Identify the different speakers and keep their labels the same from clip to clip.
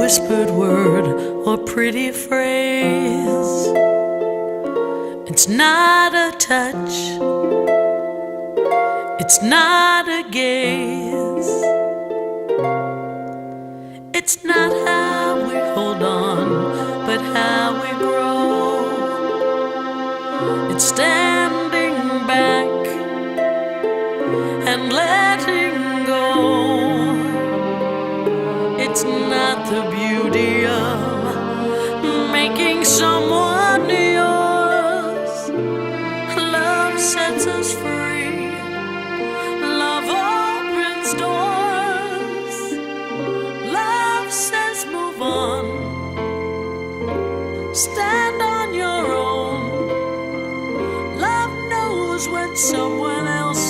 Speaker 1: whispered word or pretty phrase. It's not a touch, it's not a gaze. It's not how we hold on, but how we grow. It's standing back and letting go. It's not the beauty of making someone yours. Love sets us free. Love opens doors. Love says move on. Stand on your own. Love knows when someone else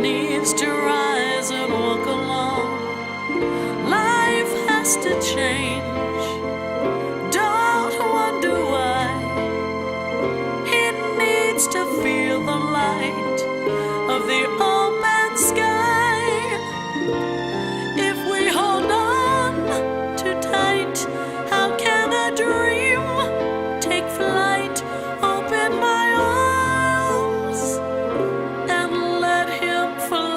Speaker 1: needs to rise and walk along. Life has to change. Don't wonder why. It needs to feel the light of the open sky. If we hold on too tight, how can a dream take flight? Open my arms and let him fly.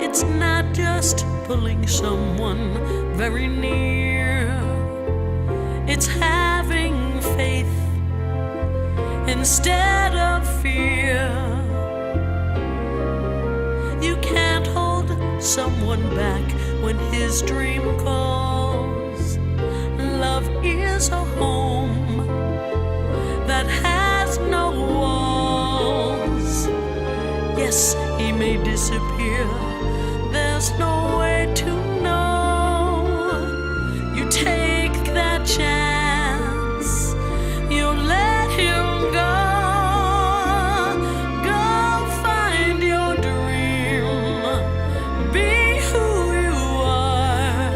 Speaker 1: It's not just pulling someone very near. It's having faith instead of fear. You can't hold someone back when his dream calls. Love is a home that has no walls. Yes, he may disappear. There's no way to know. You take that chance. You let him go. Go find your dream. Be who you are.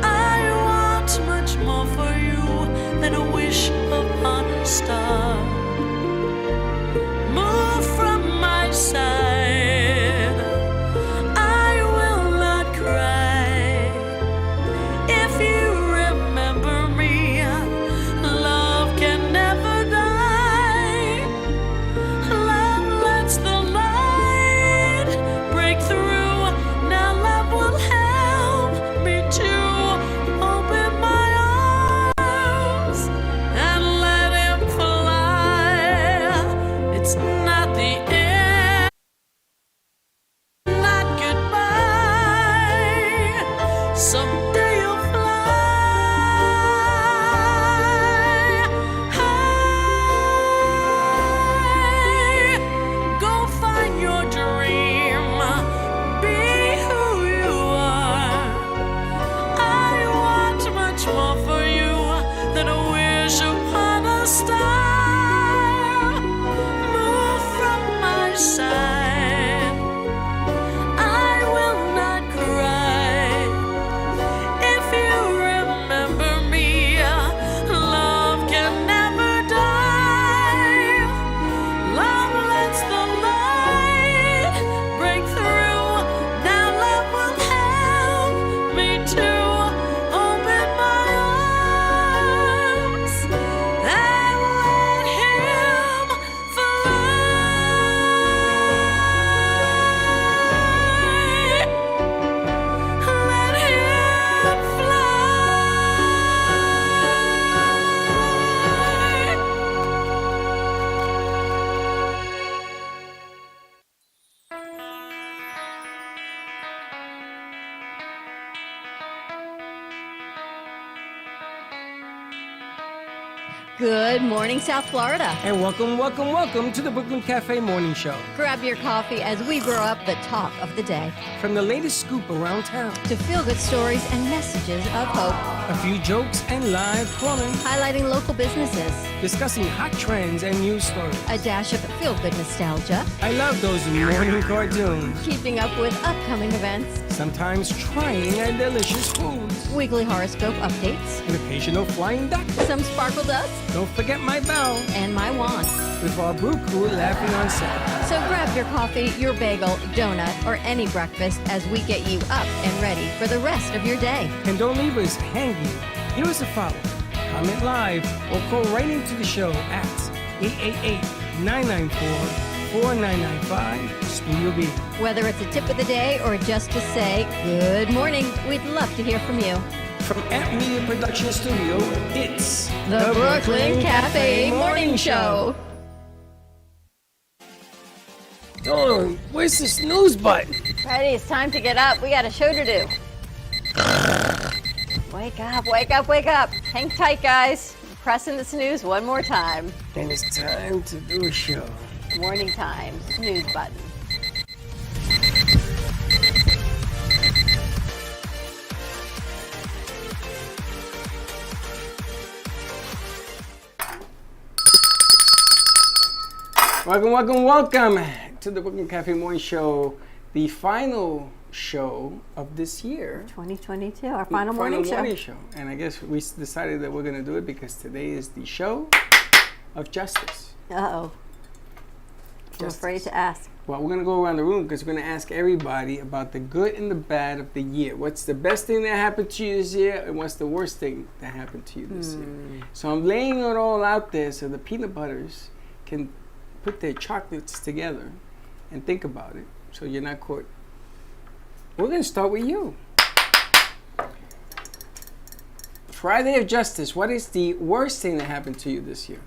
Speaker 1: I want much more for you than a wish upon a star. Move from my side. I will not cry. If you remember me, love can never die. Love lets the light break through. Now love will help me to open my arms and let him fly. It's not the end, not goodbye. Someday you'll fly high. Go find your dream. Be who you are. I want much more for you than a wish upon a star. Move from my side. I will not cry. If you remember me, love can never die. Love lets the light break through. Now love will help me to open my arms and let him fly. Let him
Speaker 2: Good morning, South Florida.
Speaker 3: And welcome to the Brooklyn Cafe Morning Show.
Speaker 2: Grab your coffee as we grow up the talk of the day.
Speaker 3: From the latest scoop around town,
Speaker 2: To feel-good stories and messages of hope.
Speaker 3: a few jokes and live plumbing,
Speaker 2: Highlighting local businesses.
Speaker 3: discussing hot trends and news stories.
Speaker 2: A dash of feel-good nostalgia.
Speaker 3: I love those morning cartoons.
Speaker 2: Keeping up with upcoming events.
Speaker 3: Sometimes trying and delicious foods.
Speaker 2: Weekly horoscope updates.
Speaker 3: An occasional flying duck.
Speaker 2: Some sparkle dust.
Speaker 3: Don't forget my bell
Speaker 2: And my wand.
Speaker 3: with our brew crew laughing on set.
Speaker 2: So grab your coffee, your bagel, donut, or any breakfast as we get you up and ready for the rest of your day.
Speaker 3: And don't leave us hanging. Give us a follow, comment live, or call right into the show at 888-994-4995 Studio B.
Speaker 2: Whether it's a tip of the day or just to say good morning, we'd love to hear from you.
Speaker 3: From Amp Media Production Studio, it's
Speaker 2: The Brooklyn Cafe Morning Show.
Speaker 3: Dawn, where's the snooze button?
Speaker 2: Ready, it's time to get up. We got a show to do. Wake up, wake up, wake up. Hang tight, guys. Pressing the snooze one more time.
Speaker 3: And it's time to do a show.
Speaker 2: Morning time, snooze button.
Speaker 3: Welcome to the Brooklyn Cafe Morning Show, the final show of this year.
Speaker 2: 2022, our final morning show.
Speaker 3: And I guess we decided that we're going to do it because today is the show of justice.
Speaker 2: Uh-oh. I'm
Speaker 3: Justice.
Speaker 2: afraid to ask.
Speaker 3: Well, we're going to go around the room because we're going to ask everybody about the good and the bad of the year. What's the best thing that happened to you this year, and what's the worst thing that happened to you this year? So I'm laying it all out there so the peanut butters can put their chocolates together and think about it so you're not caught. We're going to start with you. Friday of Justice, what is the worst thing that happened to you this year?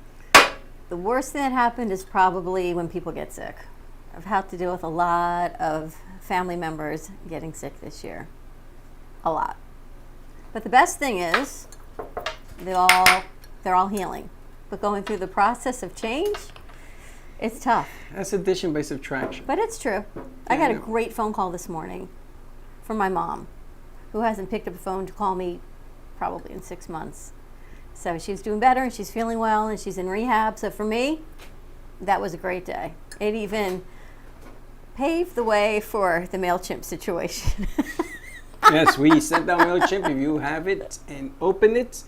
Speaker 4: The worst thing that happened is probably when people get sick. I've had to deal with a lot of family members getting sick this year. A lot. But the best thing is they're all healing. But going through the process of change, it's tough.
Speaker 3: That's addition by subtraction.
Speaker 4: But it's true. I got
Speaker 3: I
Speaker 4: a
Speaker 3: know.
Speaker 4: great phone call this morning from my mom, who hasn't picked up the phone to call me probably in 6 months. So she's doing better and she's feeling well and she's in rehab. So for me, that was a great day. It even paved the way for the MailChimp situation.
Speaker 3: Yes, we sent down MailChimp. If you have it and open it,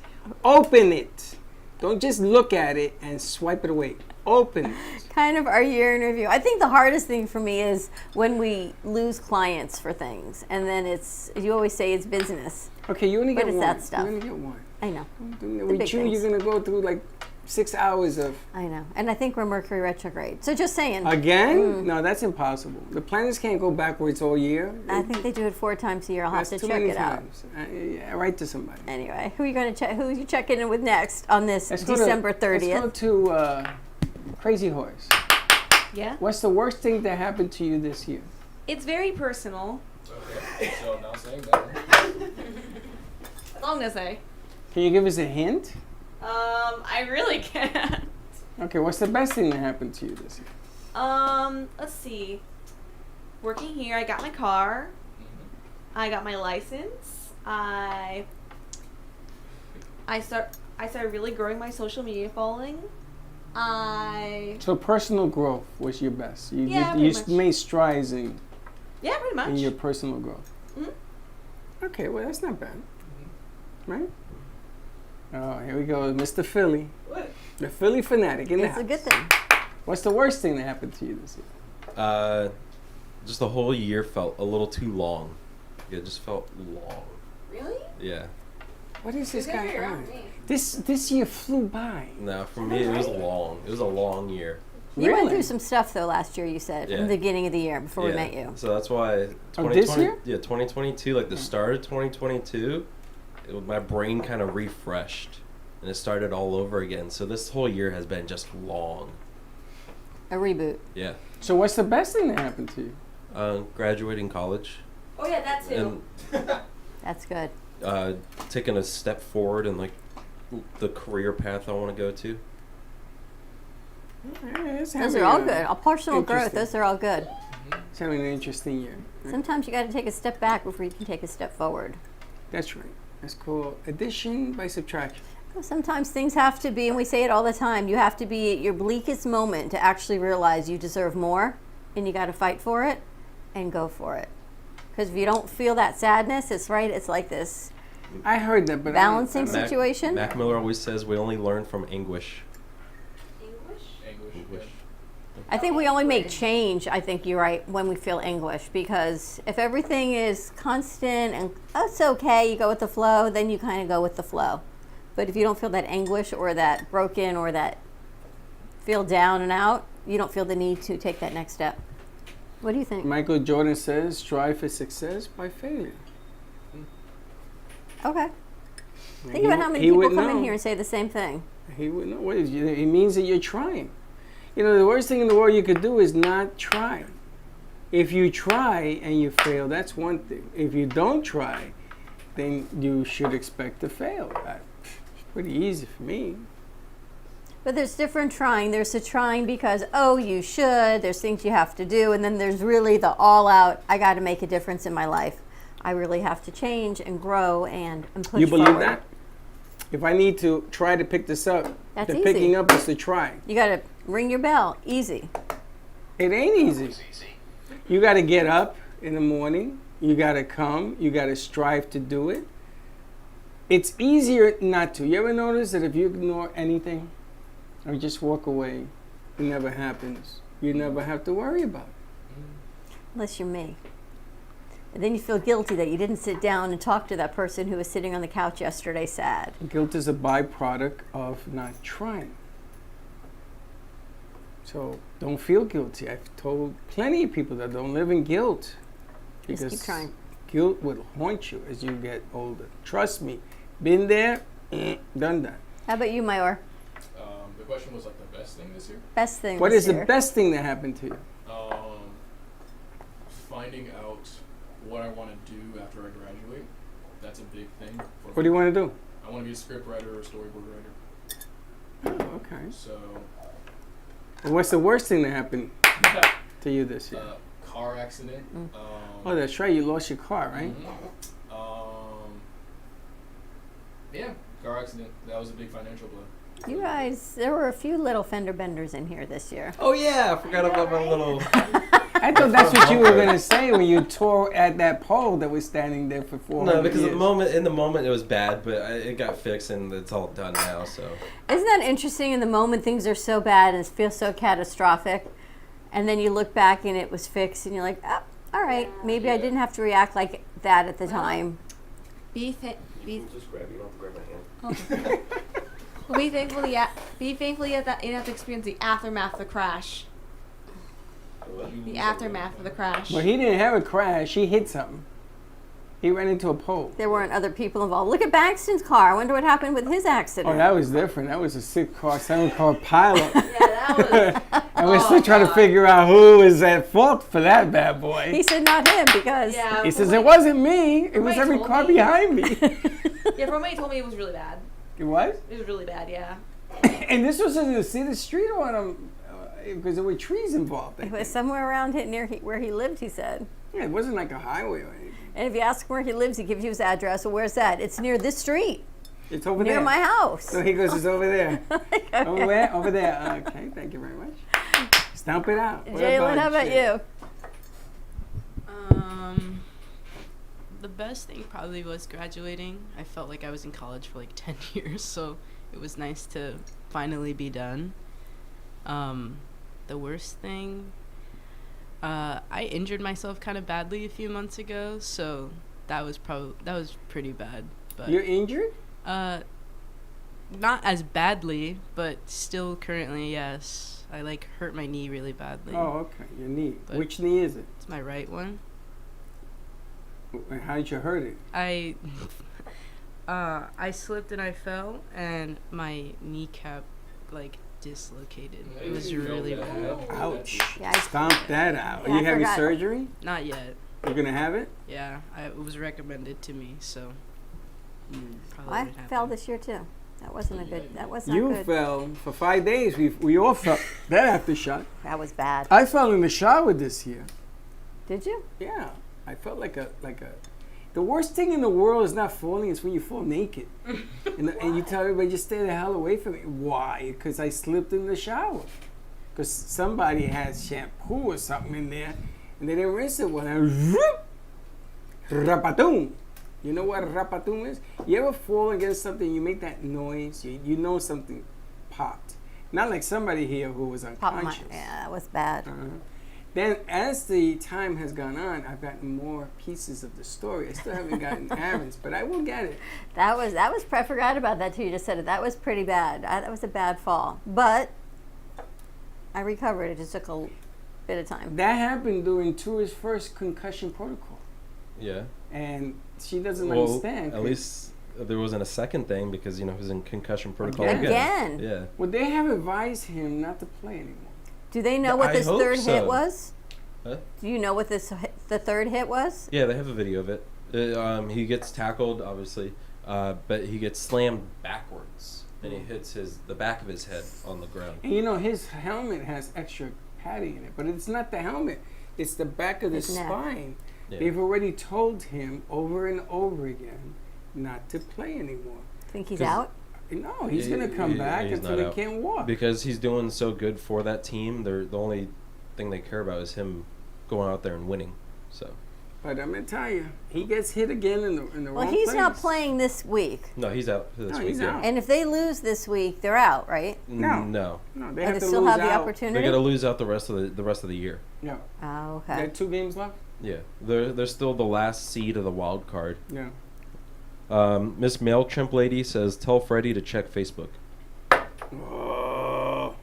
Speaker 3: open it. Don't just look at it and swipe it away. Open it.
Speaker 4: Kind of our year in review. I think the hardest thing for me is when we lose clients for things, and then it's, you always say it's business.
Speaker 3: Okay, you only
Speaker 4: But
Speaker 3: get
Speaker 4: it's
Speaker 3: one.
Speaker 4: that stuff.
Speaker 3: You only get one.
Speaker 4: I know.
Speaker 3: With
Speaker 4: big
Speaker 3: you,
Speaker 4: things.
Speaker 3: you're gonna go through like 6 hours of
Speaker 4: I know. And I think we're Mercury retrograde. So just saying.
Speaker 3: again. No, that's impossible. The planets can't go backwards all year.
Speaker 4: I think they do it 4 times a year. I'll have
Speaker 3: That's
Speaker 4: to
Speaker 3: too
Speaker 4: check
Speaker 3: many
Speaker 4: it out.
Speaker 3: times. Yeah, write to somebody.
Speaker 4: Anyway, who are you going to check? Who are you checking in with next on this
Speaker 3: Let's go to-
Speaker 4: December 30th?
Speaker 3: Let's go to Crazy Horse.
Speaker 5: Yeah,
Speaker 3: What's the worst thing that happened to you this year?
Speaker 5: it's very personal.
Speaker 6: Okay, so now saying that.
Speaker 5: Long to say.
Speaker 3: Can you give us a hint?
Speaker 5: I really can't.
Speaker 3: Okay, what's the best thing that happened to you this year?
Speaker 5: Let's see. Working here, I got my car. I got my license. I started really growing my social media following.
Speaker 3: So personal growth was your best. You
Speaker 5: Yeah,
Speaker 3: you
Speaker 5: pretty much.
Speaker 3: made strides in
Speaker 5: Yeah, pretty much.
Speaker 3: your personal growth.
Speaker 5: Mhm.
Speaker 3: Okay, well that's not bad, right? Oh, here we go, Mr. Philly,
Speaker 5: What?
Speaker 3: the Philly fanatic in the
Speaker 4: It's
Speaker 3: house.
Speaker 4: a good thing.
Speaker 3: What's the worst thing that happened to you this year?
Speaker 6: Just the whole year felt a little too long. It just felt long.
Speaker 5: Really?
Speaker 6: Yeah.
Speaker 3: What is this guy
Speaker 5: You're
Speaker 3: on?
Speaker 5: around me.
Speaker 3: This year flew by.
Speaker 6: No, for me it was long. It was a long year.
Speaker 4: You went
Speaker 3: Really?
Speaker 4: through some stuff, though, last year, you said,
Speaker 6: Yeah.
Speaker 4: in the beginning of the year before we
Speaker 6: Yeah.
Speaker 4: met you.
Speaker 6: So that's why
Speaker 3: Oh, this year?
Speaker 6: Yeah, 2022, like the start of 2022, my brain kind of refreshed and it started all over again. So this whole year has been just long.
Speaker 4: A reboot.
Speaker 6: Yeah.
Speaker 3: So what's the best thing that happened to you?
Speaker 6: Graduating college
Speaker 5: Oh yeah, that too.
Speaker 6: and
Speaker 4: That's good.
Speaker 6: taking a step forward in like the career path I want to go to.
Speaker 4: Those are all good. All personal growth,
Speaker 3: Interesting.
Speaker 4: those are all good.
Speaker 3: It's having an interesting year.
Speaker 4: Sometimes you got to take a step back before you can take a step forward.
Speaker 3: That's right. That's called addition by subtraction.
Speaker 4: Sometimes things have to be, and we say it all the time, you have to be at your bleakest moment to actually realize you deserve more, and you got to fight for it and go for it. Because if you don't feel that sadness, it's right, it's like this
Speaker 3: I heard that, but
Speaker 4: Balancing
Speaker 3: I don't-
Speaker 4: situation?
Speaker 6: Mac Miller always says we only learn from anguish.
Speaker 7: English.
Speaker 4: I think we only make change, I think you're right, when we feel English. Because if everything is constant and it's okay, you go with the flow, then you kind of go with the flow. But if you don't feel that anguish or that broken or that feel down and out, you don't feel the need to take that next step. What do you think?
Speaker 3: Michael Jordan says, "Strive for success by failure."
Speaker 4: Okay.
Speaker 3: And
Speaker 4: Think about how many
Speaker 3: he
Speaker 4: people
Speaker 3: would
Speaker 4: come in
Speaker 3: know.
Speaker 4: here and say the same thing.
Speaker 3: He would know. What is it means that you're trying. You know, the worst thing in the world you could do is not try. If you try and you fail, that's one thing. If you don't try, then you should expect to fail. It's pretty easy for me.
Speaker 4: But there's different trying. There's the trying because, oh, you should. There's things you have to do. And then there's really the all out, I got to make a difference in my life. I really have to change and grow and push
Speaker 3: You believe
Speaker 4: forward.
Speaker 3: that? If I need to try to pick this up,
Speaker 4: That's
Speaker 3: the
Speaker 4: easy.
Speaker 3: picking up is to try.
Speaker 4: You got to ring your bell. Easy.
Speaker 3: It ain't easy. You got to get up in the morning. You got to come. You got to strive to do it. It's easier not to. You ever notice that if you ignore anything or just walk away, it never happens. You never have to worry about it.
Speaker 4: Unless you're me. And then you feel guilty that you didn't sit down and talk to that person who was sitting on the couch yesterday sad.
Speaker 3: Guilt is a byproduct of not trying. So don't feel guilty. I've told plenty of people that don't live in guilt.
Speaker 4: Just keep trying.
Speaker 3: Guilt will haunt you as you get older. Trust me. Been there, done that.
Speaker 4: How about you, Mayor?
Speaker 7: The question was like the best thing this year.
Speaker 4: Best thing
Speaker 3: What
Speaker 4: this
Speaker 3: is the
Speaker 4: year.
Speaker 3: best thing that happened to you?
Speaker 7: Finding out what I want to do after I graduate. That's a big thing. For
Speaker 3: What do you want to do?
Speaker 7: I want to be a script writer or a storyboard writer.
Speaker 3: Oh, okay.
Speaker 7: So,
Speaker 3: And what's the worst thing that happened to you this year?
Speaker 7: car accident.
Speaker 3: Oh, that's right. You lost your car, right?
Speaker 7: Yeah, car accident. That was a big financial blow.
Speaker 4: You guys, there were a few little fender benders in here this year.
Speaker 6: Oh yeah, I forgot about my little.
Speaker 3: I thought that's what you were going to say when you tore at that pole that was standing there for 400
Speaker 6: No, because
Speaker 3: years.
Speaker 6: in the moment it was bad, but it got fixed and it's all done now. So
Speaker 4: Isn't that interesting? In the moment, things are so bad and it feels so catastrophic. And then you look back and it was fixed and you're like, oh, all right, maybe I didn't have to react like that at the time.
Speaker 6: just grab you. Don't have to grab my hand.
Speaker 5: Be thankful that you didn't have to experience the aftermath of the crash. The aftermath of the crash.
Speaker 3: Well, he didn't have a crash. He hit something. He ran into a pole.
Speaker 4: There weren't other people involved. Look at Baxton's car. I wonder what happened with his accident.
Speaker 3: Oh, that was different. That was a 6-car, 7-car pilot.
Speaker 5: Yeah, that was.
Speaker 3: And we're still trying to figure out who was at fault for that bad boy.
Speaker 4: He said not him because
Speaker 5: Yeah.
Speaker 3: He says, it wasn't me. It was
Speaker 5: Somebody
Speaker 3: every
Speaker 5: told
Speaker 3: car
Speaker 5: me.
Speaker 3: behind me.
Speaker 5: Yeah, Romeo told me it was really bad.
Speaker 3: It was?
Speaker 5: It was really bad. Yeah.
Speaker 3: And this was in the city street or on because there were trees involved. I
Speaker 4: it was
Speaker 3: think.
Speaker 4: somewhere around near where he lived, he said.
Speaker 3: Yeah, it wasn't like a highway or anything.
Speaker 4: And if you ask him where he lives, he gives you his address. Well, where's that? It's near this street,
Speaker 3: It's over
Speaker 4: near
Speaker 3: there.
Speaker 4: my house.
Speaker 3: So he goes, it's over there. Over where? Over there. Okay, thank you very much. Stomp it out. What
Speaker 4: Jalen, how about
Speaker 3: Jay?
Speaker 4: you?
Speaker 8: The best thing probably was graduating. I felt like I was in college for like 10 years, so it was nice to finally be done. The worst thing, I injured myself kind of badly a few months ago, so that was pretty bad. But
Speaker 3: You're injured?
Speaker 8: not as badly, but still currently, yes. I hurt my knee really badly.
Speaker 3: Oh, okay. Your knee.
Speaker 8: But-
Speaker 3: Which knee is it?
Speaker 8: It's my right one.
Speaker 3: How did you hurt it?
Speaker 8: I slipped and I fell, and my kneecap dislocated. It was really bad.
Speaker 3: Ouch.
Speaker 4: Yeah, I-
Speaker 3: Stomp that out.
Speaker 4: Yeah,
Speaker 3: Are
Speaker 4: I
Speaker 3: you having
Speaker 4: forgot.
Speaker 3: surgery?
Speaker 8: Not yet.
Speaker 3: You're going to have it?
Speaker 8: Yeah, it was recommended to me, so probably
Speaker 4: I
Speaker 8: wouldn't
Speaker 4: fell
Speaker 8: happen.
Speaker 4: this year too. That wasn't a good. That was not
Speaker 3: You
Speaker 4: good.
Speaker 3: fell for 5 days. We all felt that aftershock.
Speaker 4: That was bad.
Speaker 3: I fell in the shower this year.
Speaker 4: Did you?
Speaker 3: Yeah. I felt like a. The worst thing in the world is not falling, it's when you fall naked. and you tell everybody, just stay the hell away from me. Why? Because I slipped in the shower. Because somebody had shampoo or something in there, and they didn't rinse it well. And rapadoom. You know what a rapatum is? You ever fall against something, you make that noise, you know something popped. Not like somebody here who was
Speaker 4: Pop my,
Speaker 3: unconscious.
Speaker 4: yeah, that was bad.
Speaker 3: Then, as the time has gone on, I've gotten more pieces of the story. I still haven't gotten Aaron's, but I will get it.
Speaker 4: That was I forgot about that too. You just said it. That was pretty bad. That was a bad fall, but I recovered. It just took a bit of time.
Speaker 3: That happened during Tour's first concussion protocol,
Speaker 6: Yeah.
Speaker 3: and she doesn't
Speaker 6: Well,
Speaker 3: understand.
Speaker 6: at
Speaker 3: 'cause-
Speaker 6: least there wasn't a second thing because he was in concussion protocol
Speaker 4: Again?
Speaker 6: Yeah.
Speaker 3: Well, they have advised him not to play anymore.
Speaker 4: Do they know what
Speaker 6: I
Speaker 4: this
Speaker 6: hope
Speaker 4: third
Speaker 6: so.
Speaker 4: hit was?
Speaker 6: Huh?
Speaker 4: Do you know what the third hit was?
Speaker 6: Yeah, they have a video of it. He gets tackled, obviously, but he gets slammed backwards, and he hits the back of his head on the ground.
Speaker 3: And you know, his helmet has extra padding in it, but it's not the helmet. It's the back of the
Speaker 4: His neck.
Speaker 3: spine.
Speaker 6: Yeah.
Speaker 3: They've already told him over and over again not to play anymore.
Speaker 4: Think he's
Speaker 6: 'Cause-
Speaker 4: out?
Speaker 3: No, he's going to come back
Speaker 6: he's
Speaker 3: until
Speaker 6: not
Speaker 3: he
Speaker 6: out.
Speaker 3: can't walk.
Speaker 6: Because he's doing so good for that team. The only thing they care about is him going out there and winning. So
Speaker 3: But I'm going to tell you, he gets hit again in the
Speaker 4: Well,
Speaker 3: wrong
Speaker 4: he's not
Speaker 3: place.
Speaker 4: playing this week.
Speaker 6: no, he's out this
Speaker 3: No,
Speaker 6: week.
Speaker 3: he's
Speaker 6: yeah.
Speaker 3: out.
Speaker 4: And if they lose this week, they're out, right?
Speaker 3: No.
Speaker 6: No.
Speaker 3: No, they
Speaker 4: And
Speaker 3: have
Speaker 4: they
Speaker 3: to
Speaker 4: still
Speaker 3: lose
Speaker 4: have the
Speaker 3: out.
Speaker 4: opportunity.
Speaker 6: They're gonna lose out the rest of the year.
Speaker 3: Yeah.
Speaker 4: Oh,
Speaker 3: They
Speaker 4: okay.
Speaker 3: had 2 games left?
Speaker 6: Yeah, they're still the last seed of the wild card.
Speaker 3: Yeah.
Speaker 6: Miss Mailchimp Lady says, "Tell Freddie to check Facebook."
Speaker 3: Oh.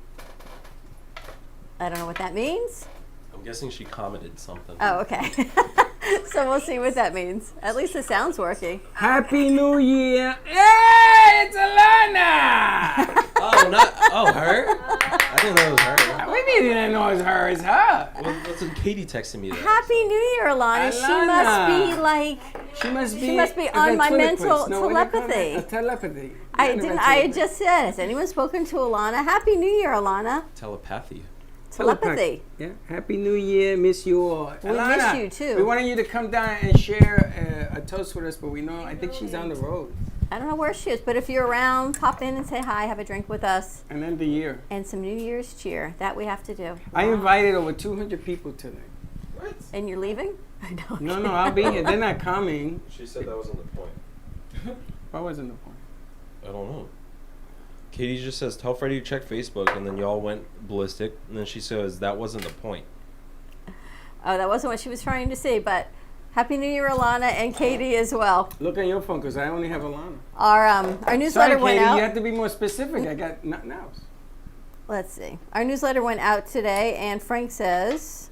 Speaker 4: I don't know what that means.
Speaker 6: I'm guessing she commented something.
Speaker 4: Oh, okay. So we'll see what that means. At least the sound's working.
Speaker 3: Happy New Year. Hey, it's Alana!
Speaker 6: Her? I didn't know it was her.
Speaker 3: We didn't know it was her. It's her.
Speaker 6: Well, that's what Katie texted me that.
Speaker 4: Happy New Year, Alana. She must be like.
Speaker 3: She must be
Speaker 4: on my
Speaker 3: ventriloquist.
Speaker 4: mental
Speaker 3: No, what do you call
Speaker 4: telepathy.
Speaker 3: that? A telepathy.
Speaker 4: I
Speaker 3: Not a
Speaker 4: didn't. I had
Speaker 3: ventriloquist.
Speaker 4: just said. Has anyone spoken to Alana? Happy New Year, Alana.
Speaker 6: Telepathy.
Speaker 4: Telepathy.
Speaker 3: Yeah. Happy New Year. Miss you all.
Speaker 4: We
Speaker 3: Alana,
Speaker 4: miss you, too.
Speaker 3: We wanted you to come down and share a toast with us, but I think she's on the road.
Speaker 4: I don't know where she is, but if you're around, pop in and say hi. Have a drink with us
Speaker 3: And end the year.
Speaker 4: and some New Year's cheer. That we have to do.
Speaker 3: I invited over 200 people today.
Speaker 4: And you're leaving? I know.
Speaker 3: No, I'll be here. They're not coming.
Speaker 6: She said that wasn't the point.
Speaker 3: What wasn't the point?
Speaker 6: I don't know. Katie just says, "Tell Freddie to check Facebook," and then y'all went ballistic. And then she says, "That wasn't the point."
Speaker 4: Oh, that wasn't what she was trying to say, but Happy New Year, Alana, and Katie as well.
Speaker 3: Look on your phone, because I only have Alana.
Speaker 4: Our newsletter
Speaker 3: Sorry,
Speaker 4: went
Speaker 3: Katie,
Speaker 4: out.
Speaker 3: you have to be more specific. I got nothing else.
Speaker 4: Let's see. Our newsletter went out today, and Frank says,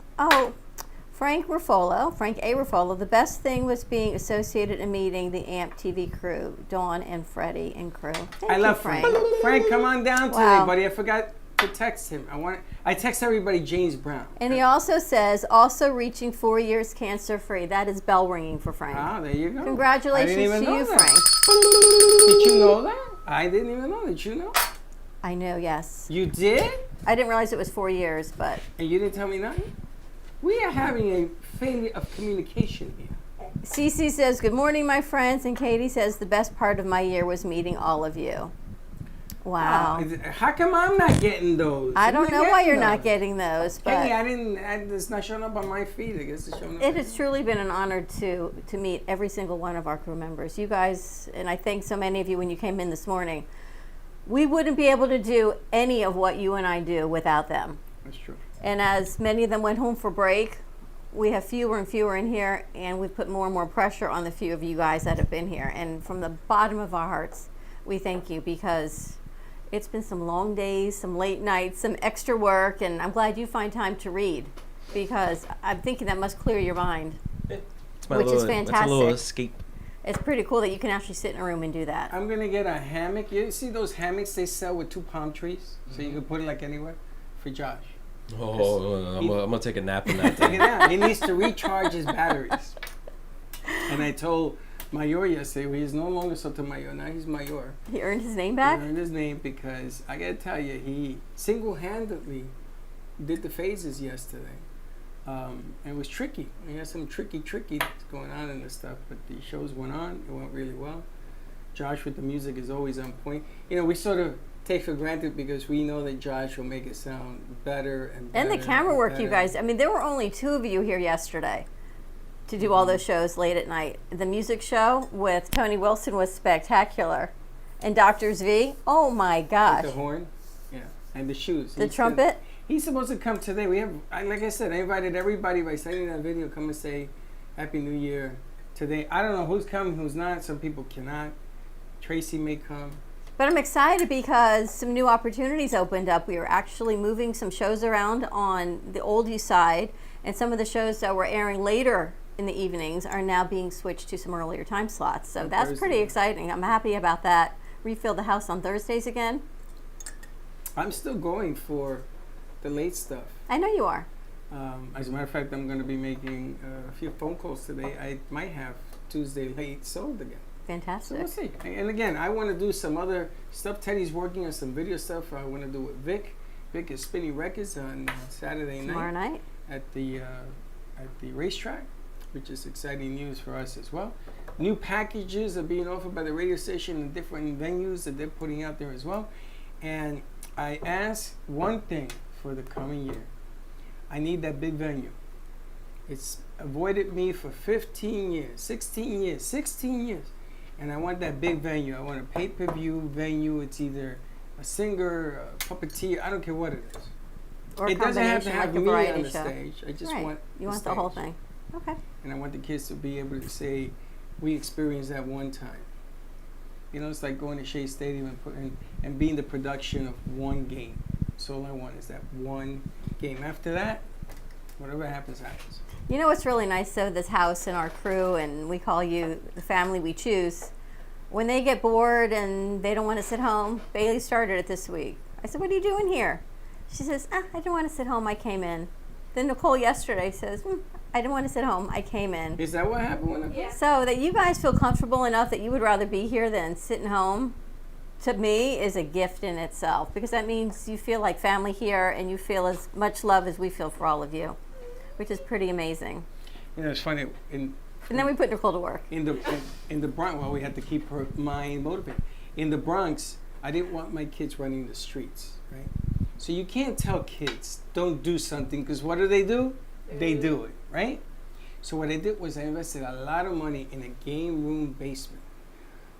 Speaker 4: Frank A. Ruffolo, the best thing was being associated and meeting the AMP TV crew, Dawn and Freddie and crew. Thank
Speaker 3: I
Speaker 4: you,
Speaker 3: love Frank. Frank, come on down today,
Speaker 4: Wow.
Speaker 3: buddy. I forgot to text him. I text everybody James Brown.
Speaker 4: And he also says, also reaching 4 years cancer-free. That is bell ringing for Frank.
Speaker 3: Ah, there you go.
Speaker 4: Congratulations
Speaker 3: I didn't even
Speaker 4: to
Speaker 3: know
Speaker 4: you,
Speaker 3: that.
Speaker 4: Frank.
Speaker 3: Did you know that? I didn't even know. Did you know?
Speaker 4: I know, yes.
Speaker 3: You did?
Speaker 4: I didn't realize it was 4 years, but
Speaker 3: And you didn't tell me nothing? We are having a failure of communication here.
Speaker 4: Cece says, good morning, my friends. And Katie says, the best part of my year was meeting all of you. Wow.
Speaker 3: How come I'm not getting those?
Speaker 4: I
Speaker 3: I'm
Speaker 4: don't
Speaker 3: not
Speaker 4: know why
Speaker 3: getting
Speaker 4: you're not
Speaker 3: those.
Speaker 4: getting those,
Speaker 3: Katie,
Speaker 4: but
Speaker 3: it's not showing up on my feed. I guess it's showing up.
Speaker 4: it has truly been an honor to meet every single one of our crew members. You guys, and I thank so many of you when you came in this morning. We wouldn't be able to do any of what you and I do without them.
Speaker 3: That's true.
Speaker 4: And as many of them went home for break, we have fewer and fewer in here, and we've put more and more pressure on the few of you guys that have been here. And from the bottom of our hearts, we thank you, because it's been some long days, some late nights, some extra work, and I'm glad you find time to read, because I'm thinking that must clear your mind.
Speaker 6: It's my
Speaker 4: Which is
Speaker 6: little, It's a little
Speaker 4: fantastic.
Speaker 6: escape.
Speaker 4: It's pretty cool that you can actually sit in a room and do that.
Speaker 3: I'm gonna get a hammock. You see those hammocks they sell with 2 palm trees, so you can put it like anywhere. For Josh.
Speaker 6: Oh, I'm gonna take a nap in that
Speaker 3: Take
Speaker 6: thing.
Speaker 3: it out. He needs to recharge his batteries. And I told Mayor yesterday, well, he's no longer Sotomayor. Now he's Mayor.
Speaker 4: He earned his name
Speaker 3: He
Speaker 4: back?
Speaker 3: earned his name because I gotta tell you, he single-handedly did the phases yesterday. It was tricky. He had some tricky that's going on in this stuff, but the shows went on. It went really well. Josh with the music is always on point. You know, we sort of take for granted because we know that Josh will make it sound better and better.
Speaker 4: And the camera work, you
Speaker 3: better.
Speaker 4: guys. I mean, there were only 2 of you here yesterday. to do all those shows late at night. The music show with Tony Wilson was spectacular. And Doctors V, oh my gosh.
Speaker 3: The horn, yeah, and the shoes.
Speaker 4: The trumpet.
Speaker 3: He's supposed to come today. Like I said, I invited everybody by sending that video. Come and say Happy New Year today. I don't know who's coming, who's not. Some people cannot. Tracy may come.
Speaker 4: But I'm excited because some new opportunities opened up. We are actually moving some shows around on the oldie side, and some of the shows that were airing later in the evenings are now being switched to some earlier time slots. So that's
Speaker 3: Thursday.
Speaker 4: pretty exciting. I'm happy about that. Refill the house on Thursdays again.
Speaker 3: I'm still going for the late stuff.
Speaker 4: I know you are.
Speaker 3: As a matter of fact, I'm going to be making a few phone calls today. I might have Tuesday late sold again. So
Speaker 4: Fantastic.
Speaker 3: we'll see. And again, I want to do some other stuff. Teddy's working on some video stuff I want to do with Vic. Vic is spinning records on Saturday
Speaker 4: Tomorrow night.
Speaker 3: at the racetrack, which is exciting news for us as well. New packages are being offered by the radio station in different venues that they're putting out there as well. And I ask one thing for the coming year. I need that big venue. It's avoided me for 15 years, 16 years. And I want that big venue. I want a pay-per-view venue. It's either a singer, a puppeteer, I don't care what it is.
Speaker 4: Or a
Speaker 3: It doesn't have to
Speaker 4: combination
Speaker 3: have
Speaker 4: like a
Speaker 3: me on
Speaker 4: variety
Speaker 3: the
Speaker 4: show.
Speaker 3: stage. I just
Speaker 4: Right.
Speaker 3: want
Speaker 4: You want the whole
Speaker 3: stage.
Speaker 4: thing. Okay.
Speaker 3: And I want the kids to be able to say, we experienced that one time. You know, it's like going to Shea Stadium and being the production of one game. So all I want is that one game. After that, whatever happens, happens.
Speaker 4: You know what's really nice though, this house and our crew, and we call you the family we choose. When they get bored and they don't want to sit home, Bailey started it this week. I said, what are you doing here? She says, I didn't want to sit home, I came in. Then Nicole yesterday says, I didn't want to sit home, I came in.
Speaker 3: Is that what happened when I
Speaker 4: So that you guys feel comfortable enough that you would rather be here than sitting home, to me, is a gift in itself. Because that means you feel like family here and you feel as much love as we feel for all of you, which is pretty amazing.
Speaker 3: You know, it's funny.
Speaker 4: And then we put Nicole to work.
Speaker 3: In the Bronx, well, we had to keep her mind motivated. In the Bronx, I didn't want my kids running the streets, right? So you can't tell kids, don't do something, because what do? They do it, right? So what I did was I invested a lot of money in a game room basement.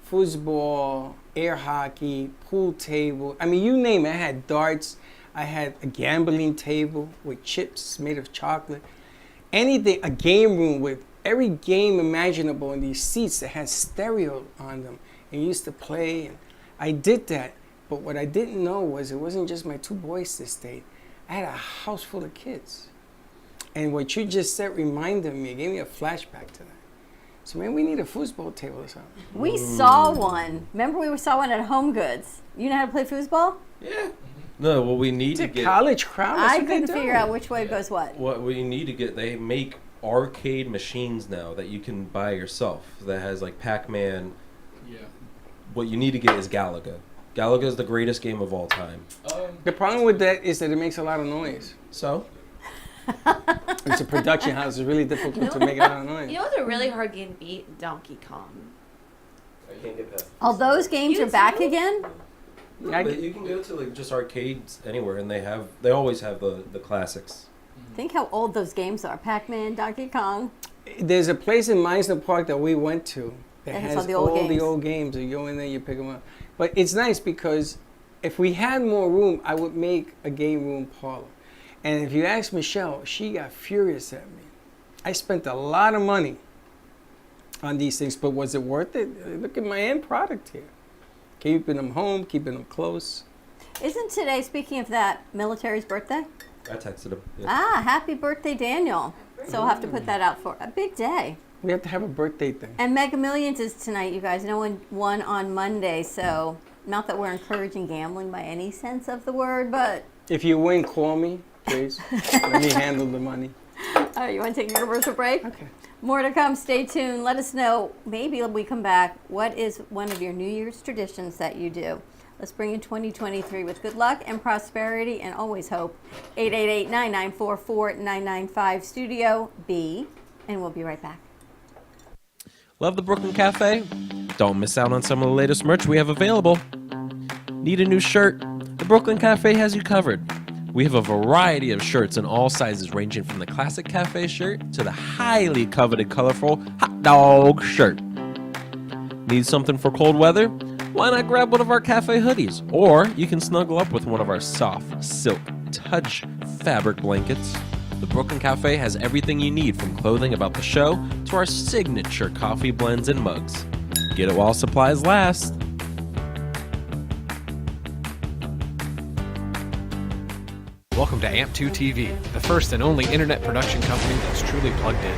Speaker 3: Foosball, air hockey, pool table. I mean, you name it. I had darts. I had a gambling table with chips made of chocolate. Anything, a game room with every game imaginable, and these seats that had stereo on them, and used to play. And I did that, but what I didn't know was it wasn't just my two boys that stayed. I had a house full of kids. And what you just said reminded me, it gave me a flashback to that. So maybe we need a foosball table or something.
Speaker 4: We saw one. Remember we saw one at Home Goods. You know how to play foosball?
Speaker 6: Yeah. No, what we need
Speaker 3: It's
Speaker 6: to
Speaker 3: a
Speaker 6: get.
Speaker 3: college crowd. That's
Speaker 4: I
Speaker 3: what they
Speaker 4: couldn't
Speaker 3: do.
Speaker 4: figure out which way goes what.
Speaker 6: What we need to get, they make arcade machines now that you can buy yourself that has like Pac-Man.
Speaker 7: Yeah.
Speaker 6: What you need to get is Galaga. Galaga is the greatest game of all time.
Speaker 3: The problem with that is that it makes a lot of noise.
Speaker 6: So,
Speaker 3: It's a production house. It's really difficult to make a lot of noise.
Speaker 5: You know what's a really hard game to beat? Donkey Kong.
Speaker 6: I can't get past.
Speaker 4: All those games
Speaker 5: You
Speaker 4: are back
Speaker 5: too?
Speaker 4: again?
Speaker 3: I
Speaker 6: But
Speaker 3: get-
Speaker 6: you can go to like just arcades anywhere, and they always have the classics.
Speaker 4: Think how old those games are. Pac-Man, Donkey Kong.
Speaker 3: There's a place in Meisner Park that we went to that
Speaker 4: That has
Speaker 3: has
Speaker 4: all the old
Speaker 3: all the
Speaker 4: games.
Speaker 3: old games. You go in there, you pick them up. But it's nice because if we had more room, I would make a game room parlor. And if you ask Michelle, she got furious at me. I spent a lot of money on these things, but was it worth it? Look at my end product here. Keeping them home, keeping them close.
Speaker 4: Isn't today, speaking of that, military's birthday?
Speaker 6: I texted him. Yeah.
Speaker 4: Ah, happy birthday, Daniel. So I'll have to put that out for a big day.
Speaker 3: We have to have a birthday thing.
Speaker 4: And Mega Millions is tonight, you guys. No one won on Monday, so not that we're encouraging gambling by any sense of the word, but
Speaker 3: If you win, call me, please. Let me handle the money.
Speaker 4: you want to take a commercial break?
Speaker 3: Okay.
Speaker 4: More to come. Stay tuned. Let us know, maybe when we come back, what is one of your New Year's traditions that you do? Let's bring in 2023 with good luck and prosperity and always hope. 888-9944-995 Studio B, and we'll be right back.
Speaker 9: Love the Brooklyn Cafe? Don't miss out on some of the latest merch we have available. Need a new shirt? The Brooklyn Cafe has you covered. We have a variety of shirts in all sizes, ranging from the classic cafe shirt to the highly coveted colorful hot dog shirt. Need something for cold weather? Why not grab one of our cafe hoodies? Or you can snuggle up with one of our soft, silk, touch fabric blankets. The Brooklyn Cafe has everything you need, from clothing about the show to our signature coffee blends and mugs. Get it while supplies last.
Speaker 10: Welcome to AMP2 TV, the first and only internet production company that's truly plugged in.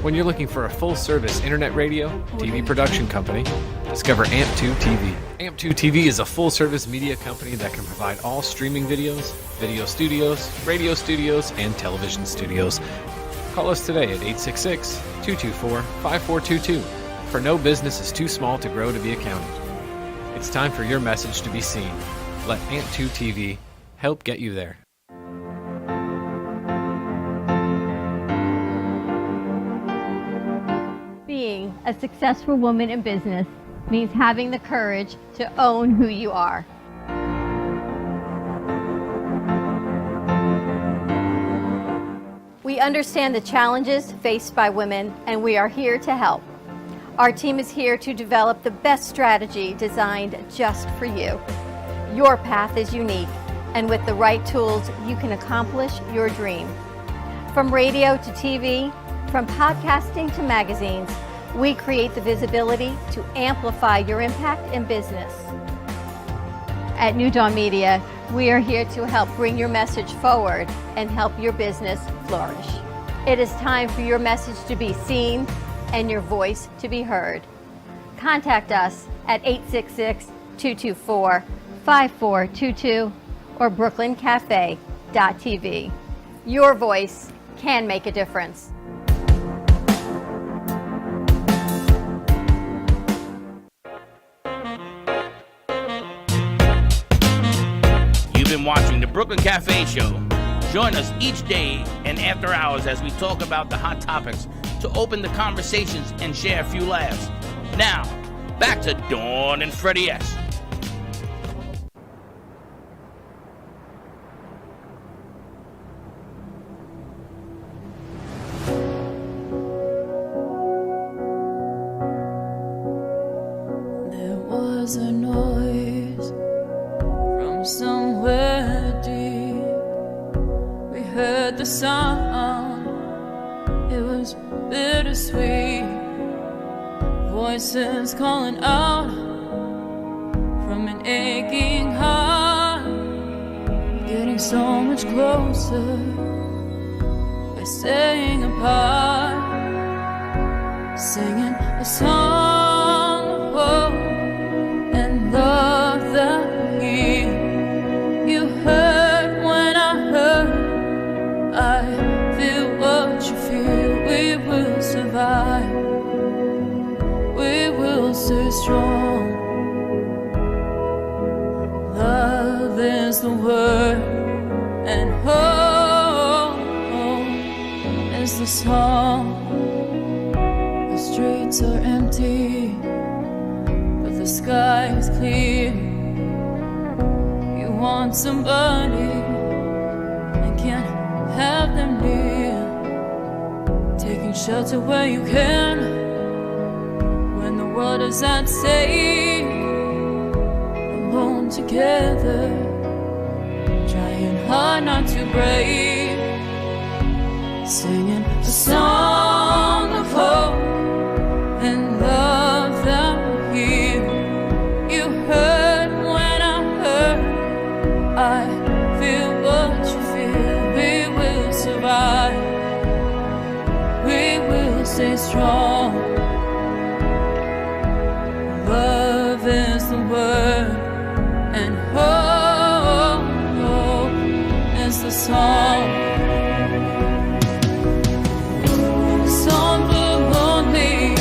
Speaker 10: When you're looking for a full-service internet radio, TV production company, discover AMP2 TV. AMP2 TV is a full-service media company that can provide all streaming videos, video studios, radio studios, and television studios. Call us today at 866-224-5422, for no business is too small to grow to be accounted. It's time for your message to be seen. Let AMP2 TV help get you there.
Speaker 4: Being a successful woman in business means having the courage to own who you are. We understand the challenges faced by women, and we are here to help. Our team is here to develop the best strategy designed just for you. Your path is unique, and with the right tools, you can accomplish your dream. From radio to TV, from podcasting to magazines, we create the visibility to amplify your impact in business. At New Dawn Media, we are here to help bring your message forward and help your business flourish. It is time for your message to be seen and your voice to be heard. Contact us at 866-224-5422 or brooklyncafe.tv. Your voice can make a difference.
Speaker 11: You've been watching the Brooklyn Cafe Show. Join us each day and after hours as we talk about the hot topics to open the conversations and share a few laughs. Now, back to Dawn and Freddie S.
Speaker 1: There was a noise from somewhere deep. We heard the sound, it was bittersweet. Voices calling out from an aching heart, getting so much closer by staying apart, singing a song of hope and love that you heard when I heard. I feel what you feel. We will survive. We will stay strong. Love is the word, and hope is the song. The streets are empty, but the sky is clear. You want somebody and can't have them near. Taking shelter where you can when the world is at stake. Alone together, trying hard not to break. Singing a song of hope and love that will heal. You heard when I heard. I feel what you feel. We will survive. We will stay strong. Love is the word, and hope is the song. Song for the lonely,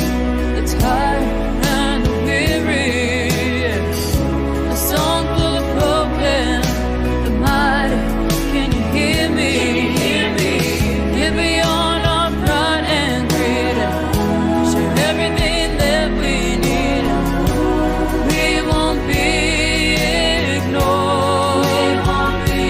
Speaker 1: the tired and the weary. A song for the broken, the mighty. Can you hear me? Get beyond our pride and greed. Share everything that we need. We won't be ignored. We won't be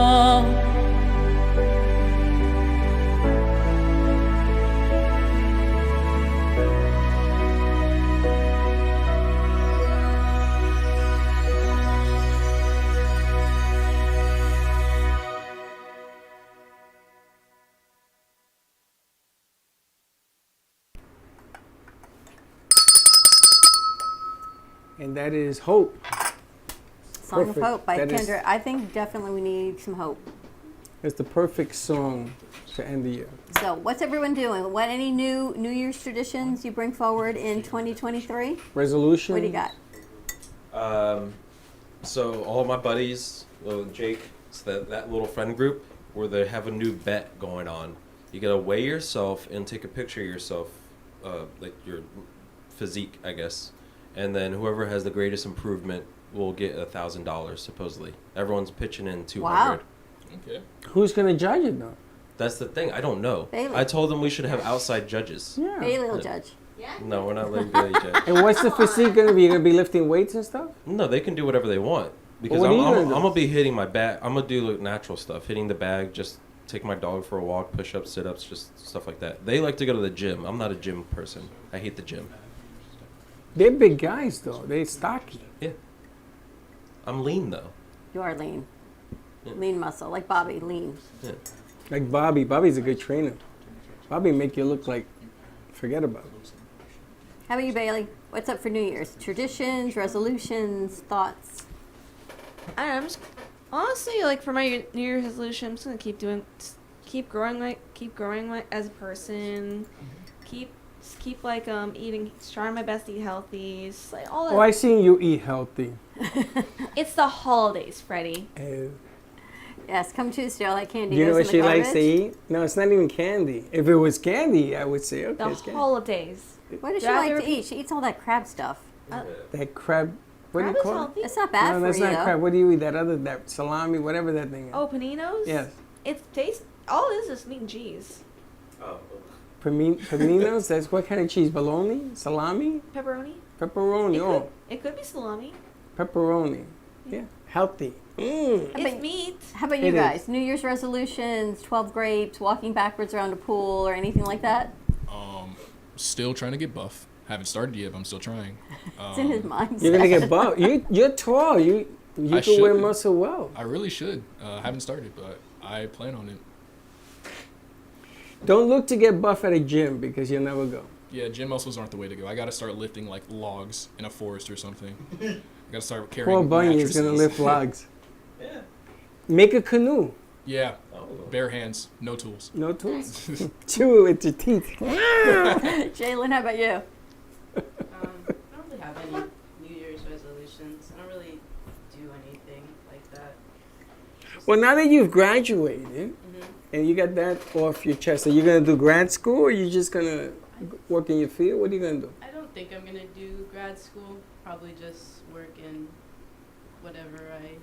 Speaker 1: wrong.
Speaker 3: And that is Hope.
Speaker 4: Song
Speaker 3: Perfect.
Speaker 4: of Hope by
Speaker 3: That is-
Speaker 4: Kendra. I think definitely we need some hope.
Speaker 3: It's the perfect song to end the year.
Speaker 4: So, what's everyone doing? What any new New Year's traditions you bring forward in 2023?
Speaker 3: Resolution.
Speaker 4: What do you got?
Speaker 6: So all of my buddies, Jake, it's that little friend group where they have a new bet going on. You gotta weigh yourself and take a picture of yourself, like your physique, I guess, and then whoever has the greatest improvement will get $1,000 supposedly. Everyone's pitching in 200.
Speaker 4: Wow.
Speaker 7: Okay.
Speaker 3: Who's gonna judge it though?
Speaker 6: That's the thing. I don't know.
Speaker 4: Bailey.
Speaker 6: I told them we should have outside judges.
Speaker 3: Yeah.
Speaker 4: Bailey will judge.
Speaker 6: No, we're not letting Bailey judge.
Speaker 3: And what's the physique gonna be? You're gonna be lifting weights and stuff?
Speaker 6: No, they can do whatever they want because
Speaker 3: Well, what are you
Speaker 6: I'm
Speaker 3: gonna do?
Speaker 6: gonna be hitting my bag. I'm gonna do like natural stuff, hitting the bag, just take my dog for a walk, push-ups, sit-ups, just stuff like that. They like to go to the gym. I'm not a gym person. I hate the gym.
Speaker 3: They're big guys though. They're stocky.
Speaker 6: Yeah. I'm lean though.
Speaker 4: You are lean.
Speaker 6: Yeah.
Speaker 4: Lean muscle, like Bobby, lean.
Speaker 6: Yeah.
Speaker 3: Like Bobby. Bobby's a good trainer. Bobby make you look like forget about it.
Speaker 4: How about you, Bailey? What's up for New Year's? Traditions, resolutions, thoughts?
Speaker 5: I don't know, I'm just honestly like for my New Year's resolution, I'm just gonna keep growing like as a person, keep like eating, trying my best to eat healthy, just, like all that.
Speaker 3: Oh, I seen you eat healthy.
Speaker 5: It's the holidays, Freddie.
Speaker 4: Yes, come Tuesday, all that candy
Speaker 3: You know
Speaker 4: goes
Speaker 3: what
Speaker 4: in
Speaker 3: she
Speaker 4: the
Speaker 3: likes to
Speaker 4: garbage.
Speaker 3: eat? No, it's not even candy. If it was candy, I would say, okay,
Speaker 5: The
Speaker 3: it's candy.
Speaker 5: holidays.
Speaker 4: What does she
Speaker 5: Rather
Speaker 4: like to
Speaker 5: be-
Speaker 4: eat? She eats all that crab stuff.
Speaker 3: That crab, what
Speaker 5: Crab
Speaker 3: do you
Speaker 5: is
Speaker 3: call
Speaker 5: healthy.
Speaker 4: It's not
Speaker 3: it?
Speaker 4: bad
Speaker 3: No,
Speaker 4: for
Speaker 3: that's
Speaker 4: you,
Speaker 3: not
Speaker 4: though.
Speaker 3: crab. What do you eat? That salami, whatever that thing is.
Speaker 5: Oh, paninos.
Speaker 3: Yes.
Speaker 5: It tastes. All it is meat and cheese,
Speaker 6: Oh.
Speaker 3: Paninos? That's what kind of cheese? Bologna? Salami?
Speaker 5: pepperoni.
Speaker 3: Pepperoni. Oh,
Speaker 5: It could be salami.
Speaker 3: pepperoni. Yeah. Healthy.
Speaker 5: It's meat.
Speaker 4: How about you
Speaker 3: It is.
Speaker 4: guys? New Year's resolutions, 12 grapes, walking backwards around a pool, or anything like that?
Speaker 7: Still trying to get buff. Haven't started yet, but I'm still trying.
Speaker 4: It's in his mind.
Speaker 3: You're gonna get buff. You're tall. You
Speaker 7: I
Speaker 3: can wear
Speaker 7: should.
Speaker 3: muscle well.
Speaker 7: I really should. Haven't started, but I plan on it.
Speaker 3: Don't look to get buff at a gym because you'll never go.
Speaker 7: Yeah, gym muscles aren't the way to go. I got to start lifting like logs in a forest or something. I got to start carrying
Speaker 3: Poor Bunny is gonna
Speaker 7: mattresses.
Speaker 3: lift logs.
Speaker 6: Yeah.
Speaker 3: Make a canoe.
Speaker 7: Yeah,
Speaker 6: Oh.
Speaker 7: bare hands, no tools.
Speaker 3: No tools. Chew it with your teeth.
Speaker 4: Jalen, how about you?
Speaker 8: I don't really have any New Year's resolutions. I don't really do anything like that.
Speaker 3: Well, now that you've graduated
Speaker 8: Mm-hmm.
Speaker 3: and you got that off your chest, are you gonna do grad school or are you just gonna work in your field? What are you gonna do?
Speaker 8: I don't think I'm gonna do grad school. Probably just work in whatever I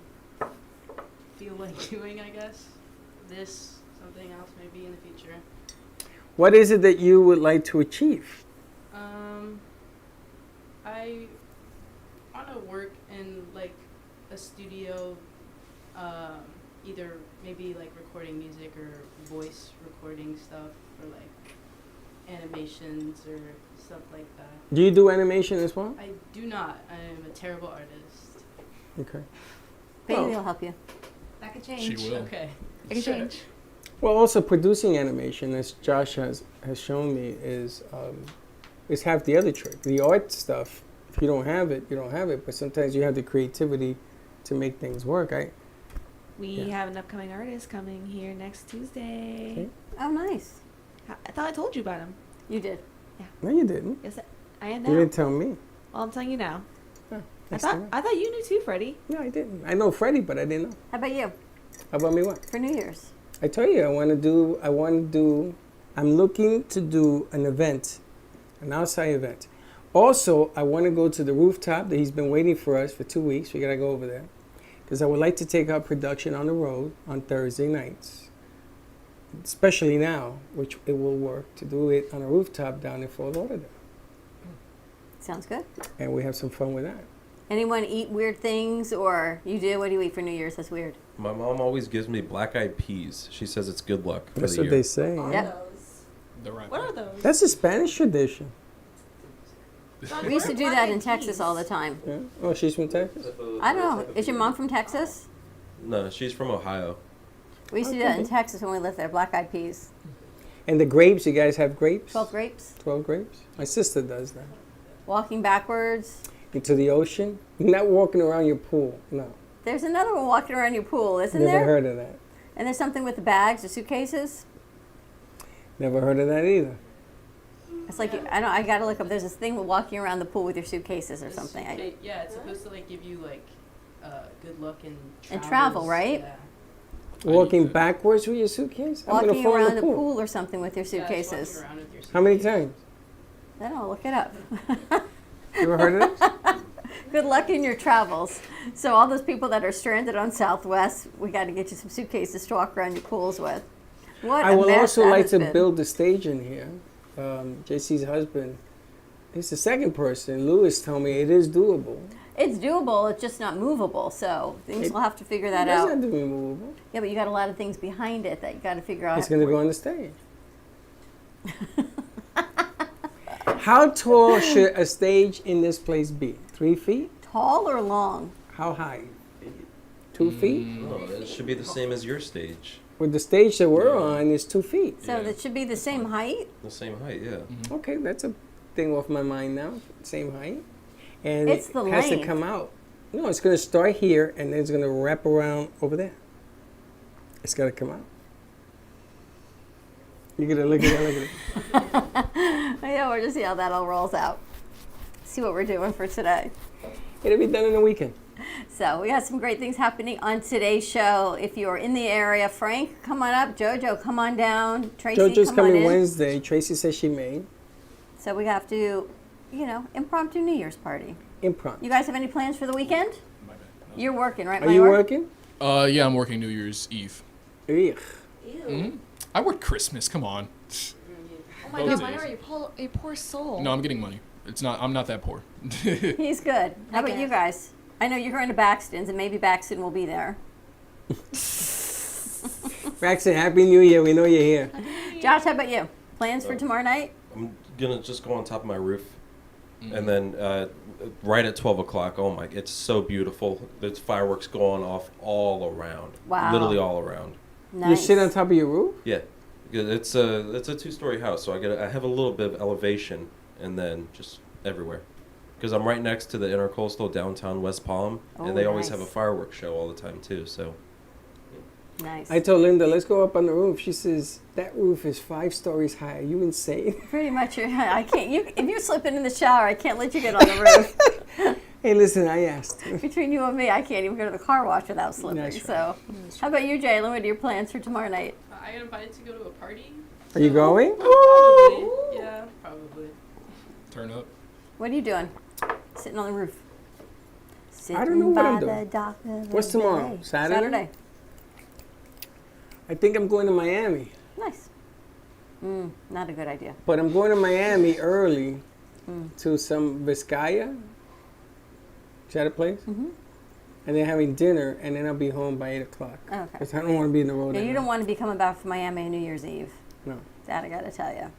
Speaker 8: feel like doing, I guess. This, something else maybe in the future.
Speaker 3: What is it that you would like to achieve?
Speaker 8: I want to work in like a studio, either maybe like recording music or voice recording stuff or like animations or stuff like that.
Speaker 3: Do you do animation as well?
Speaker 8: I do not. I am a terrible artist.
Speaker 3: Okay.
Speaker 4: Bailey
Speaker 3: Oh.
Speaker 4: will help you.
Speaker 5: That could
Speaker 7: She
Speaker 5: change.
Speaker 7: will.
Speaker 8: Okay.
Speaker 5: It could change.
Speaker 3: Well, also producing animation, as Josh has shown me, is half the other trick. The art stuff, if you don't have it, you don't have it. But sometimes you have the creativity to make things work.
Speaker 5: We
Speaker 3: Yeah.
Speaker 5: have an upcoming artist coming here next Tuesday.
Speaker 3: Okay.
Speaker 4: Oh, nice.
Speaker 5: I thought I told you about him.
Speaker 4: You did.
Speaker 3: No, you didn't.
Speaker 5: Yes, I am
Speaker 3: You
Speaker 5: now.
Speaker 3: didn't tell me.
Speaker 5: Well, I'm telling you now. I
Speaker 3: That's
Speaker 5: thought
Speaker 3: the-
Speaker 5: I thought you knew too, Freddie.
Speaker 3: No, I didn't. I know Freddie, but I didn't know.
Speaker 4: How about you
Speaker 3: How about me? What?
Speaker 4: for New Year's?
Speaker 3: I told you I'm looking to do an event, an outside event. Also, I want to go to the rooftop that he's been waiting for us for 2 weeks. We got to go over there. Because I would like to take our production on the road on Thursday nights. Especially now, which it will work, to do it on a rooftop down in Fort Lauderdale.
Speaker 4: Sounds good.
Speaker 3: And we have some fun with that.
Speaker 4: Anyone eat weird things, or you do? What do you eat for New Year's that's weird?
Speaker 6: My mom always gives me black-eyed peas. She says it's good luck for
Speaker 3: That's
Speaker 6: the
Speaker 3: what
Speaker 6: year.
Speaker 3: they say.
Speaker 4: Yep.
Speaker 7: The right
Speaker 5: What
Speaker 7: way.
Speaker 5: are those?
Speaker 3: That's a Spanish tradition.
Speaker 4: We used to do that in Texas all the time.
Speaker 3: Yeah. Oh, she's from Texas?
Speaker 4: I don't know. Is your mom from Texas?
Speaker 6: No, she's from Ohio.
Speaker 4: We used to do that in Texas when we lived there. Black-eyed peas.
Speaker 3: And the grapes, you guys have grapes?
Speaker 4: 12 grapes.
Speaker 3: 12 grapes? My sister does that.
Speaker 4: Walking backwards.
Speaker 3: Into the ocean? You're not walking around your pool, no.
Speaker 4: There's another one walking around your pool, isn't
Speaker 3: Never
Speaker 4: there?
Speaker 3: heard of that.
Speaker 4: And there's something with the bags or suitcases.
Speaker 3: Never heard of that either.
Speaker 4: It's like I gotta look up. There's this thing with walking around the pool with your suitcases or something.
Speaker 8: Yeah, it's supposed to like give you like good luck and
Speaker 4: And travel, right?
Speaker 8: Yeah.
Speaker 3: Walking backwards with your suitcase? I'm gonna
Speaker 4: Walking
Speaker 3: fall in
Speaker 4: around
Speaker 3: the
Speaker 4: the
Speaker 3: pool.
Speaker 4: pool or something with your
Speaker 8: Yeah, just
Speaker 4: suitcases.
Speaker 8: walking around with your
Speaker 3: How many
Speaker 8: suitcase.
Speaker 3: times?
Speaker 4: I don't know. Look it up.
Speaker 3: You ever heard of this?
Speaker 4: Good luck in your travels. So all those people that are stranded on Southwest, we got to get you some suitcases to walk around your pools with. What
Speaker 3: I
Speaker 4: a
Speaker 3: would
Speaker 4: mess
Speaker 3: also
Speaker 4: that
Speaker 3: like
Speaker 4: has
Speaker 3: to
Speaker 4: been.
Speaker 3: build a stage in here. JC's husband, he's the second person. Louis told me it is doable.
Speaker 4: It's doable. It's just not movable. So things
Speaker 3: It
Speaker 4: will have to figure
Speaker 3: It
Speaker 4: that
Speaker 3: doesn't
Speaker 4: out.
Speaker 3: have to be movable.
Speaker 4: Yeah, but you got a lot of things behind it that you got to figure out.
Speaker 3: It's going to go on the stage. How tall should a stage in this place be? 3 feet?
Speaker 4: Tall or long?
Speaker 3: How high? 2 feet?
Speaker 6: No, it should be the same as your stage.
Speaker 3: With the stage that we're on is 2 feet.
Speaker 4: So that should be the same height.
Speaker 6: The same height, yeah.
Speaker 3: Okay, that's a thing off my mind now. Same height. And
Speaker 4: It's
Speaker 3: it
Speaker 4: the
Speaker 3: has to
Speaker 4: length.
Speaker 3: come out. No, it's going to start here and then it's going to wrap around over there. It's got to come out. You're going to look at it, look at it.
Speaker 4: Yeah, we're just see how that all rolls out. See what we're doing for today.
Speaker 3: It'll be done in a weekend.
Speaker 4: So we got some great things happening on today's show. If you're in the area, Frank, come on up. Jojo, come on down. Tracy,
Speaker 3: JoJo's
Speaker 4: come on
Speaker 3: coming
Speaker 4: in.
Speaker 3: Wednesday. Tracy says she made.
Speaker 4: So we have to, impromptu New Year's party.
Speaker 3: Impromptu.
Speaker 4: You guys have any plans for the weekend?
Speaker 7: My bad. No.
Speaker 4: You're working, right?
Speaker 3: Are you
Speaker 4: Mayor?
Speaker 3: working?
Speaker 7: Yeah, I'm working New Year's Eve.
Speaker 3: Ugh.
Speaker 7: I work Christmas. Come on.
Speaker 5: Oh my
Speaker 7: Those
Speaker 5: god,
Speaker 7: days.
Speaker 5: Minor, you poor soul.
Speaker 7: No, I'm getting money. I'm not that poor.
Speaker 4: He's good. How about you guys? I know you're going to Baxton's, and maybe Baxton will be there.
Speaker 3: Braxton, Happy New Year. We know you're here.
Speaker 4: Josh, how about you? Plans for tomorrow night?
Speaker 6: I'm gonna just go on top of my roof, and then right at 12 o'clock. Oh my! It's so beautiful. There's fireworks going off all around.
Speaker 4: Wow.
Speaker 6: Literally all around.
Speaker 4: Nice.
Speaker 3: You sit on top of your roof?
Speaker 6: Yeah, it's a 2-story house, so I have a little bit of elevation, and then just everywhere. Because I'm right next to the Intercoastal downtown West Palm,
Speaker 4: Oh,
Speaker 6: and they always
Speaker 4: nice.
Speaker 6: have a fireworks show all the time too. So
Speaker 4: Nice.
Speaker 3: I told Linda, let's go up on the roof. She says, that roof is 5 stories high. Are you insane?
Speaker 4: Pretty much, I can't. If you're slipping in the shower, I can't let you get on the roof.
Speaker 3: Hey, listen, I asked.
Speaker 4: Between you and me, I can't even go to the car wash without slipping.
Speaker 3: That's right.
Speaker 4: So, how about you, Jalen? What are your plans for tomorrow night?
Speaker 8: I got invited to go to a party.
Speaker 3: Are you going?
Speaker 8: Probably. Yeah, probably.
Speaker 7: Turn up.
Speaker 4: What are you doing? Sitting on the roof.
Speaker 3: I don't know what I'm
Speaker 4: Sitting by
Speaker 3: doing.
Speaker 4: the dock of the
Speaker 3: What's tomorrow?
Speaker 4: bay.
Speaker 3: Saturday?
Speaker 4: Saturday.
Speaker 3: I think I'm going to Miami.
Speaker 4: Nice. Not a good idea.
Speaker 3: But I'm going to Miami early to some Vizcaya. Is that a place? Mm-hmm. And then having dinner, and then I'll be home by 8 o'clock.
Speaker 4: Okay.
Speaker 3: Because I don't want to be in the road.
Speaker 4: Yeah,
Speaker 3: at
Speaker 4: you
Speaker 3: night.
Speaker 4: don't want to be coming back from Miami on New Year's Eve.
Speaker 3: No.
Speaker 4: That I gotta tell you.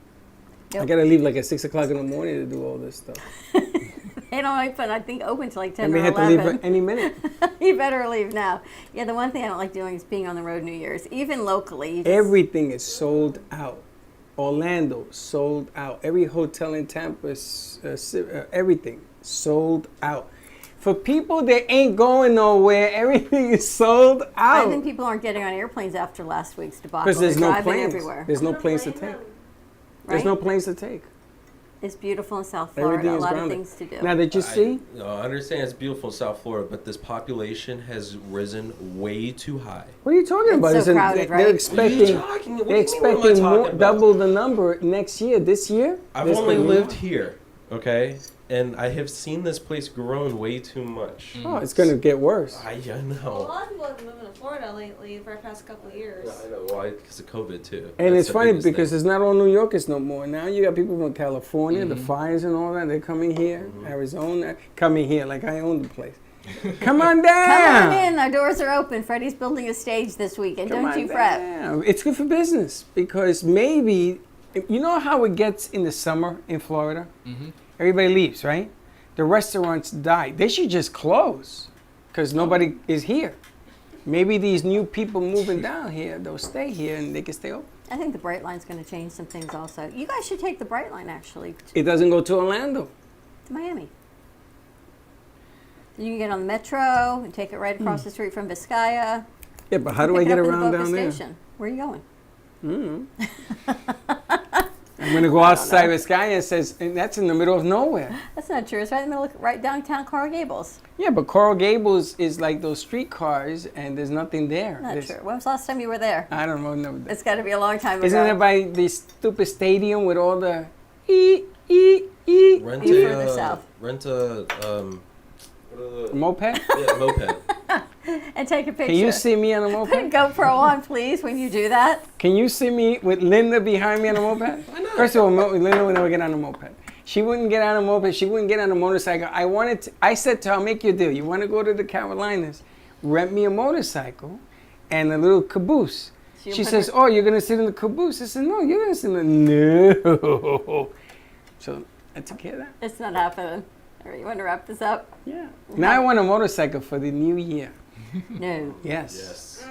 Speaker 3: I got to leave like at 6 o'clock in the morning to do all this stuff.
Speaker 4: They don't open, I think, open till like 10
Speaker 3: And we
Speaker 4: or
Speaker 3: have to
Speaker 4: 11.
Speaker 3: leave any minute.
Speaker 4: You better leave now. Yeah, the one thing I don't like doing is being on the road New Year's, even locally. You just,
Speaker 3: Everything is sold out. Orlando, sold out. Every hotel in Tampa, everything sold out. For people that ain't going nowhere, everything is sold
Speaker 4: I
Speaker 3: out.
Speaker 4: think people aren't getting on airplanes after last week's debacle.
Speaker 3: Because there's
Speaker 4: They're
Speaker 3: no
Speaker 4: driving
Speaker 3: planes.
Speaker 4: everywhere.
Speaker 3: There's no planes to take. There's
Speaker 4: Right?
Speaker 3: no planes to take.
Speaker 4: It's beautiful in South Florida.
Speaker 3: Everything
Speaker 4: A
Speaker 3: is
Speaker 4: lot
Speaker 3: grounded.
Speaker 4: of things to do.
Speaker 3: Now, did you see?
Speaker 6: I understand it's beautiful in South Florida, but this population has risen way too high.
Speaker 3: What are you talking
Speaker 4: It's
Speaker 3: about?
Speaker 4: so
Speaker 3: It's
Speaker 4: crowded,
Speaker 3: they're
Speaker 4: right?
Speaker 3: expecting.
Speaker 6: What are you talking- what do
Speaker 3: They're
Speaker 6: you mean, what am I
Speaker 3: expecting
Speaker 6: talking
Speaker 3: more,
Speaker 6: about?
Speaker 3: double the number next year. This year,
Speaker 6: I've
Speaker 3: there's
Speaker 6: only
Speaker 3: been
Speaker 6: lived
Speaker 3: more.
Speaker 6: here. Okay, and I have seen this place grown way too much.
Speaker 3: Oh, it's gonna get worse.
Speaker 6: I
Speaker 5: Well, a
Speaker 6: know.
Speaker 5: lot of people have been moving to Florida lately for the past couple of years.
Speaker 6: I know why, because of COVID too.
Speaker 3: And
Speaker 6: That's
Speaker 3: it's
Speaker 6: the
Speaker 3: funny
Speaker 6: biggest
Speaker 3: because
Speaker 6: thing.
Speaker 3: it's not all New Yorkers no more. Now you got people from California, the fires and all that. They're coming here, Arizona, coming here like I own the place. Come on down.
Speaker 4: Come on in. Our doors are open. Freddie's building a stage this weekend.
Speaker 3: Come
Speaker 4: Don't
Speaker 3: on
Speaker 4: you fret.
Speaker 3: down. It's good for business because maybe, you know how it gets in the summer in Florida? Everybody leaves, right? The restaurants die. They should just close because nobody is here. Maybe these new people moving down here, they'll stay here and they can stay open.
Speaker 4: I think the Bright Line's going to change some things also. You guys should take the Bright Line actually
Speaker 3: It doesn't go to Orlando.
Speaker 4: to Miami. You can get on the Metro and take it right across the street from Vizcaya.
Speaker 3: Yeah, but how do
Speaker 4: Pick
Speaker 3: I
Speaker 4: it
Speaker 3: get
Speaker 4: up in the
Speaker 3: around
Speaker 4: Boca
Speaker 3: down there?
Speaker 4: Station. Where are you going?
Speaker 3: I'm going to go outside with Sky and says, and that's in the middle of nowhere.
Speaker 4: That's not true. It's right in the middle, right downtown Coral Gables.
Speaker 3: Yeah, but Coral Gables is like those streetcars and there's nothing there.
Speaker 4: Not
Speaker 3: There's-
Speaker 4: true. When was the last time you were there?
Speaker 3: I don't know. No,
Speaker 4: It's got to be a long time ago.
Speaker 3: isn't it by the stupid stadium with all the
Speaker 6: Rent
Speaker 4: You
Speaker 6: a,
Speaker 4: further south.
Speaker 6: Rent a, what are the,
Speaker 3: moped?
Speaker 6: yeah, moped.
Speaker 4: And take a picture.
Speaker 3: Can you see me on a
Speaker 4: Put a
Speaker 3: moped?
Speaker 4: GoPro on, please, when you do that.
Speaker 3: Can you see me with Linda behind me on a moped? First of all, Linda would never get on a moped. She wouldn't get on a moped. She wouldn't get on a motorcycle. I said to her, I'll make you a deal. You want to go to the Carolinas? Rent me a motorcycle and a little caboose.
Speaker 4: She'll
Speaker 3: She
Speaker 4: put
Speaker 3: says,
Speaker 4: her-
Speaker 3: oh, you're going to sit in the caboose? I said, no, you're going to sit in the... No. So I took care of that.
Speaker 4: It's not happening. All right, you want to wrap this up?
Speaker 3: Yeah. Now I want a motorcycle for the new year.
Speaker 4: No.
Speaker 3: Yes.
Speaker 6: Yes.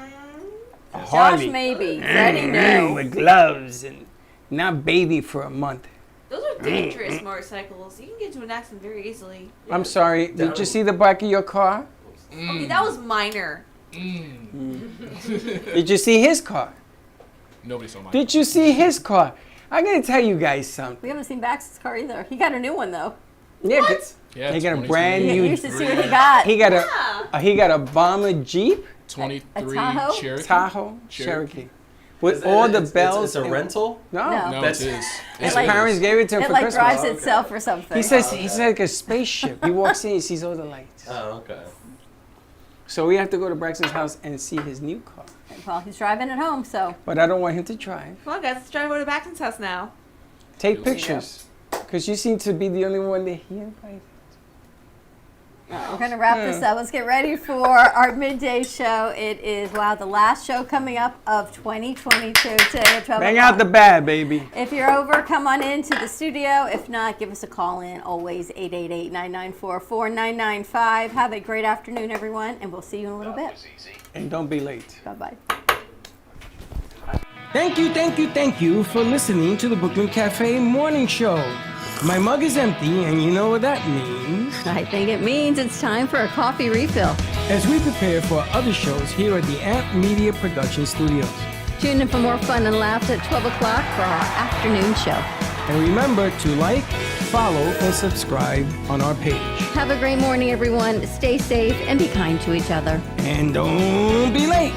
Speaker 3: A
Speaker 4: Josh,
Speaker 3: Harley.
Speaker 4: maybe. Freddie, no.
Speaker 3: With gloves and not baby for a month.
Speaker 5: Those are dangerous motorcycles. You can get into an accident very easily.
Speaker 3: I'm sorry. Did you see the back of your car?
Speaker 5: Okay, that was minor.
Speaker 3: Did you see his car?
Speaker 7: Nobody saw mine.
Speaker 3: Did you see his car? I'm gonna tell you guys something.
Speaker 4: We haven't seen Bax's car either. He got a new one, though.
Speaker 3: Yeah,
Speaker 7: Yeah,
Speaker 3: he got a
Speaker 7: 22.
Speaker 3: brand
Speaker 4: You
Speaker 3: new.
Speaker 4: should see what he got.
Speaker 3: He got a bomber Jeep
Speaker 7: 23
Speaker 4: Tahoe?
Speaker 7: Cherokee.
Speaker 3: Tahoe
Speaker 7: Cherokee.
Speaker 3: Cherokee with all the bells.
Speaker 6: It's a
Speaker 3: and-
Speaker 6: rental?
Speaker 3: No,
Speaker 4: No.
Speaker 7: No,
Speaker 3: that's
Speaker 7: it is.
Speaker 3: his
Speaker 4: like-
Speaker 3: parents gave it to him
Speaker 4: It
Speaker 3: for
Speaker 4: like
Speaker 3: Christmas.
Speaker 4: drives itself or something.
Speaker 3: He says he's like a spaceship. He walks in, he sees all the lights.
Speaker 6: Oh, okay.
Speaker 3: So we have to go to Braxton's house and see his new car.
Speaker 4: Well, he's driving it home, so.
Speaker 3: But I don't want him to drive.
Speaker 5: Come on, guys, let's drive over to Baxton's house now.
Speaker 3: Take pictures. Because you seem to be the only one that he invited.
Speaker 4: We're going to wrap this up. Let's get ready for our midday show. It is, wow, the last show coming up of 2022 today at 12
Speaker 3: Bang
Speaker 4: o'clock.
Speaker 3: out the bad, baby.
Speaker 4: If you're over, come on into the studio. If not, give us a call in. Always 888-994-4995. Have a great afternoon, everyone, and we'll see you in a little bit.
Speaker 3: And don't be late.
Speaker 4: Bye-bye.
Speaker 3: Thank you for listening to the Brooklyn Cafe Morning Show. My mug is empty, and you know what that means.
Speaker 2: I think it means it's time for a coffee refill.
Speaker 3: As we prepare for our other shows here at the Amp Media Production Studios.
Speaker 2: Tune in for more fun and laughs at 12 o'clock for our afternoon show.
Speaker 3: And remember to like, follow, and subscribe on our page.
Speaker 2: Have a great morning, everyone. Stay safe and be kind to each other.
Speaker 3: And don't be late.